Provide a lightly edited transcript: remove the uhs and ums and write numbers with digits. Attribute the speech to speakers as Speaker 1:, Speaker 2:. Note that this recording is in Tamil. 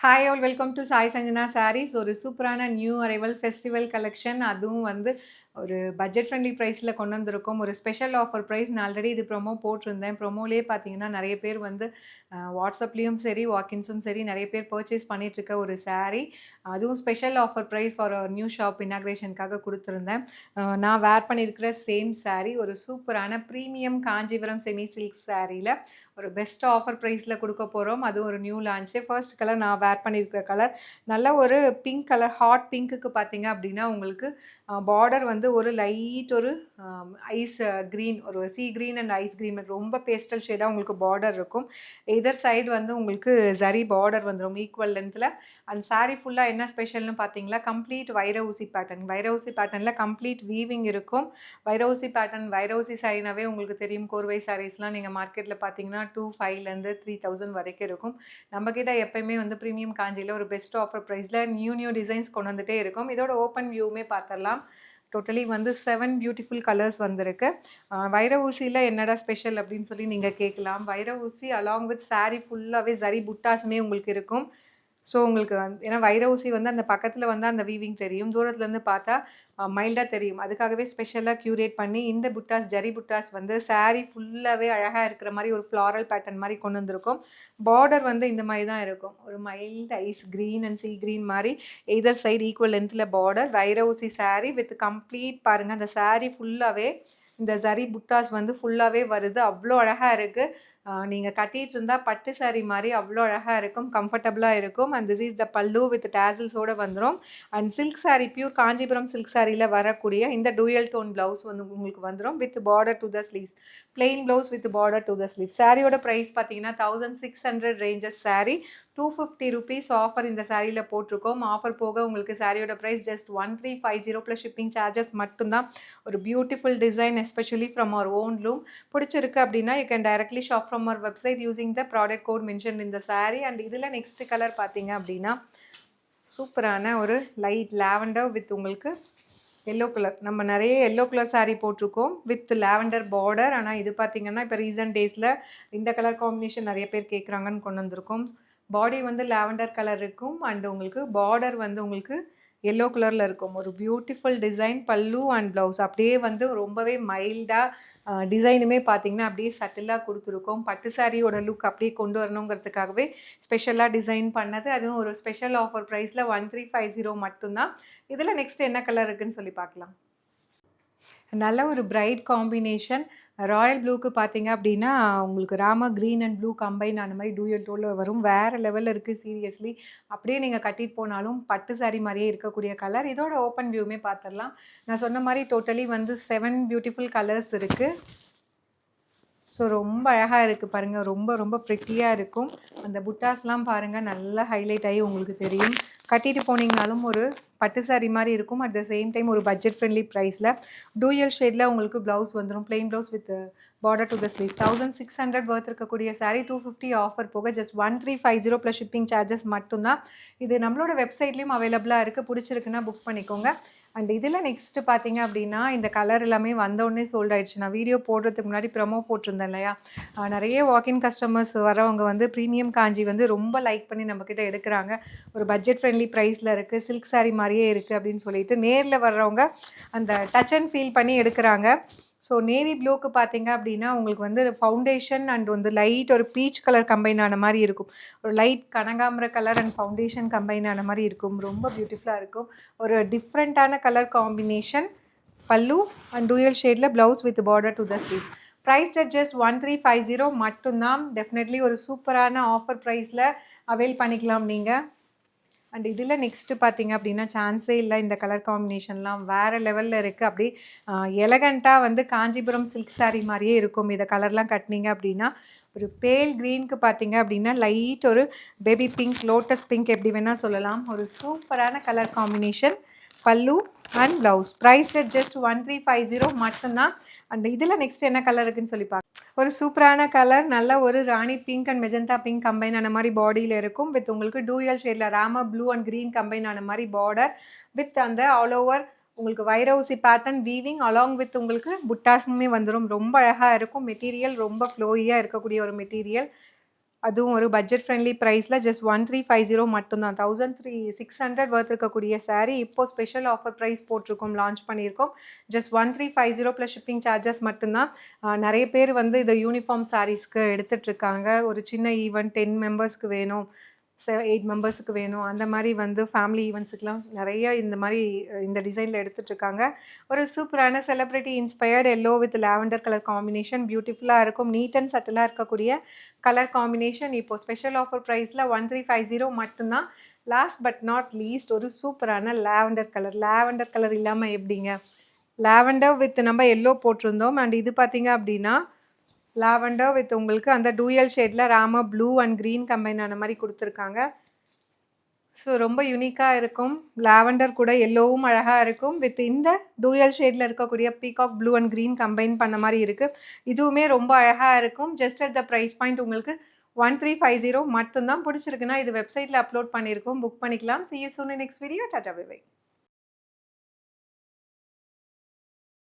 Speaker 1: Hi all welcome to Sai Sanjana sarees. ஒரு சூப்பரான நியூ அரைவல் ஃபெஸ்டிவல் கலெக்ஷன். அதுவும் வந்து ஒரு பட்ஜெட் ஃப்ரெண்ட்லி ப்ரைஸில் கொண்டு வந்திருக்கோம். ஒரு ஸ்பெஷல் ஆஃபர் ப்ரைஸ். நான் ஆல்ரெடி இது ப்ரொமோ போட்டிருந்தேன். ப்ரொமோலேயே பார்த்தீங்கன்னா நிறைய பேர் வந்து வாட்ஸ்அப்லேயும் சரி வாக்கின்ஸும் சரி நிறைய பேர் பர்ச்சேஸ் பண்ணிகிட்ருக்க ஒரு saree. அதுவும் special offer price for new shop இனாக்ரேஷனுக்காக கொடுத்துருந்தேன். நான் வேர் பண்ணியிருக்கிற சேம் saree ஒரு சூப்பரான ப்ரீமியம் காஞ்சிபுரம் செமி சில்க் சாரியில் ஒரு பெஸ்ட் ஆஃபர் ப்ரைஸில் கொடுக்க போகிறோம். அதுவும் ஒரு நியூ லான்ச்சு. ஃபர்ஸ்ட் கலர் நான் வேர் பண்ணியிருக்கிற கலர் நல்ல ஒரு பிங்க் கலர். ஹாட் பிங்க்குக்கு பார்த்தீங்க அப்படின்னா உங்களுக்கு பார்டர் வந்து ஒரு லைட் ஒரு ஐஸ் க்ரீன், ஒரு sea green and ice green, ரொம்ப பேஸ்டல் ஷேடாக உங்களுக்கு பார்டர் இருக்கும். எதர் சைடு வந்து உங்களுக்கு ஜரி பார்டர் வந்துடும் ஈக்குவல் லென்த்தில். அந்த saree ஃபுல்லாக என்ன ஸ்பெஷல்னு பார்த்தீங்களா, கம்ப்ளீட் வைர ஊசி பேட்டர்ன். வைர ஊசி பேட்டர்னில் கம்ப்ளீட் வீவிங் இருக்கும். வைர ஊசி பேட்டர்ன், வைர ஊசி சாரினாவே உங்களுக்கு தெரியும். கோர்வை சாரீஸ்லாம் நீங்கள் மார்க்கெட்டில் பார்த்தீங்கன்னா 2,500 3,000 வரைக்கும் இருக்கும். நம்மக்கிட்ட எப்பயுமே வந்து ப்ரீமியம் காஞ்சியில் ஒரு பெஸ்ட் ஆஃபர் ப்ரைஸில் நியூ டிசைன்ஸ் கொண்டு வந்துகிட்டே இருக்கும். இதோட ஓப்பன் வியூவுமே பார்த்துடலாம். டோட்டலி வந்து 7 பியூட்டிஃபுல் கலர்ஸ் வந்திருக்கு. வைர ஊசியில் என்னடா ஸ்பெஷல் அப்படின்னு சொல்லி நீங்கள் கேட்கலாம். வைர ஊசி அலாங் வித் saree ஃபுல்லாகவே ஜரி புட்டாஸுமே உங்களுக்கு இருக்கும். ஸோ உங்களுக்கு ஏன்னா வைர ஊசி வந்து அந்த பக்கத்தில் வந்து அந்த வீவிங் தெரியும், தூரத்துலேருந்து பார்த்தா மைல்டாக தெரியும். அதுக்காகவே ஸ்பெஷலாக க்யூரேட் பண்ணி இந்த புட்டாஸ், ஜரி புட்டாஸ் வந்து saree ஃபுல்லாகவே அழகாக இருக்கிற மாதிரி ஒரு ஃப்ளாரல் பேட்டர்ன் மாதிரி கொண்டு வந்திருக்கும். பார்டர் வந்து இந்த மாதிரி தான் இருக்கும். ஒரு mild ice green and sea green மாதிரி எய்தர் சைடு ஈக்குவல் லென்த்தில் பார்டர். வைர ஊசி saree வித் கம்ப்ளீட் பாருங்கள். அந்த saree ஃபுல்லாகவே இந்த ஜரி புட்டாஸ் வந்து ஃபுல்லாகவே வருது. அவ்வளோ அழகாக இருக்குது. நீங்கள் கட்டிகிட்டு இருந்தால் பட்டு saree மாதிரி அவ்வளோ அழகாக இருக்கும், கம்ஃபர்டபுளாக இருக்கும். அண்ட் திஸ் இஸ் த பல்லு வித் டேசல்ஸோடு வந்துடும். And silk saree, pure Kanchipuram silk சாரியில் வரக்கூடிய இந்த டூயல் டோன் ப்ளவுஸ் வந்து உங்களுக்கு வந்துடும் with border to the sleeves. Plain blouse with border to the sleeves. சாரியோட ப்ரைஸ் பார்த்தீங்கன்னா 1,600 ரேஞ்சஸ் saree. 250 rupees ஆஃபர் இந்த சாரியில் போட்டிருக்கோம். ஆஃபர் போக உங்களுக்கு சாரியோட price just 1,350 plus shipping charges மட்டும்தான். ஒரு beautiful design, especially from our own loom. பிடிச்சிருக்கு அப்படின்னா you can directly shop from our website using the product code mention இந்த saree. அண்ட் இதில் நெக்ஸ்ட் கலர் பார்த்தீங்க அப்படின்னா சூப்பரான ஒரு லைட் லாவெண்டர் வித் உங்களுக்கு எல்லோ கலர். நம்ம நிறைய எல்லோ கலர் saree போட்டிருக்கோம் வித் லாவெண்டர் பார்டர். ஆனால் இது பார்த்தீங்கன்னா இப்போ ரீசன்ட் டேஸில் இந்த கலர் காம்பினேஷன் நிறைய பேர் கேட்குறாங்கன்னு கொண்டு வந்திருக்கோம். பாடி வந்து லாவெண்டர் கலர் இருக்கும் அண்ட் உங்களுக்கு பார்டர் வந்து உங்களுக்கு எல்லோ கலரில் இருக்கும். ஒரு பியூட்டிஃபுல் டிசைன். பல்லு அண்ட் ப்ளவுஸ் அப்படியே வந்து ரொம்பவே மைல்டாக டிசைனுமே பார்த்தீங்கன்னா அப்படியே சட்டிலாக கொடுத்துருக்கோம். பட்டு சாரியோட லுக் அப்படியே கொண்டு வரணுங்கிறதுக்காகவே ஸ்பெஷலாக டிசைன் பண்ணது. அதுவும் ஒரு ஸ்பெஷல் ஆஃபர் ப்ரைஸில் 1,350 மட்டும்தான். இதில் நெக்ஸ்ட் என்ன கலர் இருக்குதுன்னு சொல்லி பார்க்கலாம். நல்ல ஒரு பிரைட் காம்பினேஷன். ராயல் ப்ளூக்கு பார்த்தீங்க அப்படின்னா உங்களுக்கு Rama green and blue combine அந்த மாதிரி டூயல் டோனில் வரும். வேறு லெவலில் இருக்குது சீரியஸ்லி. அப்படியே நீங்கள் கட்டிட்டு போனாலும் பட்டு saree மாதிரியே இருக்கக்கூடிய கலர். இதோட ஓப்பன் வியூமே பார்த்துடலாம். நான் சொன்ன மாதிரி டோட்டலி வந்து 7 பியூட்டிஃபுல் கலர்ஸ் இருக்குது. ஸோ ரொம்ப அழகாக இருக்குது பாருங்கள். ரொம்ப ப்ரிட்டியாக இருக்கும். அந்த புட்டாஸ்லாம் பாருங்கள் நல்லா ஹைலைட் ஆகி உங்களுக்கு தெரியும். கட்டிட்டு போனீங்கனாலும் ஒரு பட்டு saree மாதிரி இருக்கும். அட் த சேம் டைம் ஒரு பட்ஜெட் ஃப்ரெண்ட்லி ப்ரைஸில் டூயல் ஷேடில் உங்களுக்கு ப்ளவுஸ் வந்துடும். Plain blouse with border to the sleeve. 1,600 வர்த் இருக்கக்கூடிய saree 250 ஆஃபர் போக ஜஸ்ட் 1,350 ப்ளஸ் ஷிப்பிங் சார்ஜஸ் மட்டும்தான். இது நம்மளோட வெப்சைட்லேயும் அவைலபிளாக இருக்குது. பிடிச்சிருக்குன்னா புக் பண்ணிக்கோங்க. அண்ட் இதில் நெக்ஸ்ட்டு பார்த்தீங்க அப்படின்னா இந்த கலர் எல்லாமே வந்தோடனே சோல்ட் ஆகிடுச்சு. நான் வீடியோ போடுறதுக்கு முன்னாடி ப்ரமோ போட்டிருந்தேன் இல்லையா. நிறைய வாக்கின் கஸ்டமர்ஸ் வரவங்க வந்து ப்ரீமியம் காஞ்சி வந்து ரொம்ப லைக் பண்ணி நம்மக்கிட்ட எடுக்கிறாங்க. ஒரு பட்ஜெட் ஃப்ரெண்ட்லி ப்ரைஸில் இருக்குது, சில்க் saree மாதிரியே இருக்குது அப்படின்னு சொல்லிட்டு நேரில் வர்றவங்க அந்த டச் அண்ட் ஃபீல் பண்ணி எடுக்கிறாங்க. ஸோ நேவி ப்ளூக்கு பார்த்தீங்க அப்படின்னா உங்களுக்கு வந்து ஃபவுண்டேஷன் அண்ட் வந்து லைட் ஒரு பீச் கலர் கம்பைன் ஆன மாதிரி இருக்கும். ஒரு லைட் கனகாம்பர கலர் அண்ட் ஃபவுண்டேஷன் கம்பைன் ஆன மாதிரி இருக்கும். ரொம்ப பியூட்டிஃபுல்லாக இருக்கும். ஒரு டிஃப்ரெண்ட்டான colour combination. Pallu and dual ஷேடில் blouse with border to the sleeves. Price at just 1,350 மட்டும்தான். டெஃபினெட்லி ஒரு சூப்பரான ஆஃபர் ப்ரைஸில் அவைல் பண்ணிக்கலாம் நீங்கள். அண்ட் இதில் நெக்ஸ்ட்டு பார்த்தீங்க அப்படின்னா சான்ஸே இல்லை. இந்த கலர் காம்பினேஷன்லாம் வேறு லெவலில் இருக்குது. அப்படி எலகண்ட்டாக வந்து காஞ்சிபுரம் சில்க் saree மாதிரியே இருக்கும். இதை கலர்லாம் கட்டினீங்க அப்படின்னா ஒரு பேல் க்ரீனுக்கு பார்த்தீங்க அப்படின்னா லைட் ஒரு பேபி பிங்க், லோட்டஸ் பிங்க் எப்படி வேணால் சொல்லலாம். ஒரு சூப்பரான colour combination. Pallu and blouse. Price at just 1,350 மட்டும்தான். அண்ட் இதில் நெக்ஸ்ட் என்ன கலர் இருக்குதுன்னு சொல்லி பார்க்கலாம். ஒரு சூப்பரான கலர். நல்ல ஒரு ராணி pink and magenta pink combine ஆன மாதிரி பாடியில் இருக்கும். வித் உங்களுக்கு டூயல் ஷேடில் ராம ப்ளூ அண்ட் க்ரீன் கம்பைன் ஆன மாதிரி பார்டர் வித் அந்த ஆல் ஓவர் உங்களுக்கு வைர ஊசி பேட்டர்ன் வீவிங் அலாங் வித் உங்களுக்கு புட்டாஸுமே வந்துடும். ரொம்ப அழகாக இருக்கும். மெட்டீரியல் ரொம்ப ஃப்ளோயியாக இருக்கக்கூடிய ஒரு மெட்டீரியல். அதுவும் ஒரு பட்ஜெட் ஃப்ரெண்ட்லி ப்ரைஸில் ஜஸ்ட் 1350 மட்டும் தான். 1600 வொர்த் இருக்கக்கூடிய சாரீ இப்போ ஸ்பெஷல் ஆஃபர் ப்ரைஸ் போட்டிருக்கோம், லான்ச் பண்ணியிருக்கோம். ஜஸ்ட் 1350 ப்ளஸ் ஷிப்பிங் சார்ஜஸ் மட்டும்தான். நிறைய பேர் வந்து இதை யூனிஃபார்ம் சாரீஸ்க்கு எடுத்துகிட்ருக்காங்க. ஒரு சின்ன ஈவெண்ட் 10 மெம்பர்ஸ்க்கு வேணும், 8 மெம்பர்ஸுக்கு வேணும், அந்த மாதிரி வந்து ஃபேமிலி ஈவெண்ட்ஸுக்கெலாம் நிறைய இந்த மாதிரி இந்த டிசைனில் எடுத்துகிட்ருக்காங்க. ஒரு சூப்பரான celebrity inspired yellow with lavender colour combination, பியூட்டிஃபுல்லாக இருக்கும். நீட் அண்ட் சட்டிலாக இருக்கக்கூடிய கலர் காம்பினேஷன். இப்போது ஸ்பெஷல் ஆஃபர் ப்ரைஸில் 1350 மட்டும்தான். லாஸ்ட் பட் நாட் லீஸ்ட் ஒரு சூப்பரான லாவெண்டர் கலர். லாவெண்டர் கலர் இல்லாமல் எப்படிங்க? லாவெண்டர் வித் நம்ம எல்லோ போட்டிருந்தோம். அண்ட் இது பார்த்தீங்க அப்படின்னா லாவெண்டர் வித் உங்களுக்கு அந்த டூயல் ஷேடில் Ramar blue and green combine ஆன மாதிரி கொடுத்துருக்காங்க. ஸோ ரொம்ப யூனிக்காக இருக்கும். லாவெண்டர் கூட எல்லோவும் அழகாக இருக்கும். வித் இந்த டூயல் ஷேடில் இருக்கக்கூடிய peacock blue and green combine பண்ண மாதிரி இருக்குது. இதுவுமே ரொம்ப அழகாக இருக்கும். Just at the price point உங்களுக்கு 1350 மட்டும்தான். பிடிச்சிருக்குன்னா இது வெப்சைட்டில் அப்லோட் பண்ணியிருக்கோம், புக் பண்ணிக்கலாம். See you soon in next video. Tata, bye bye.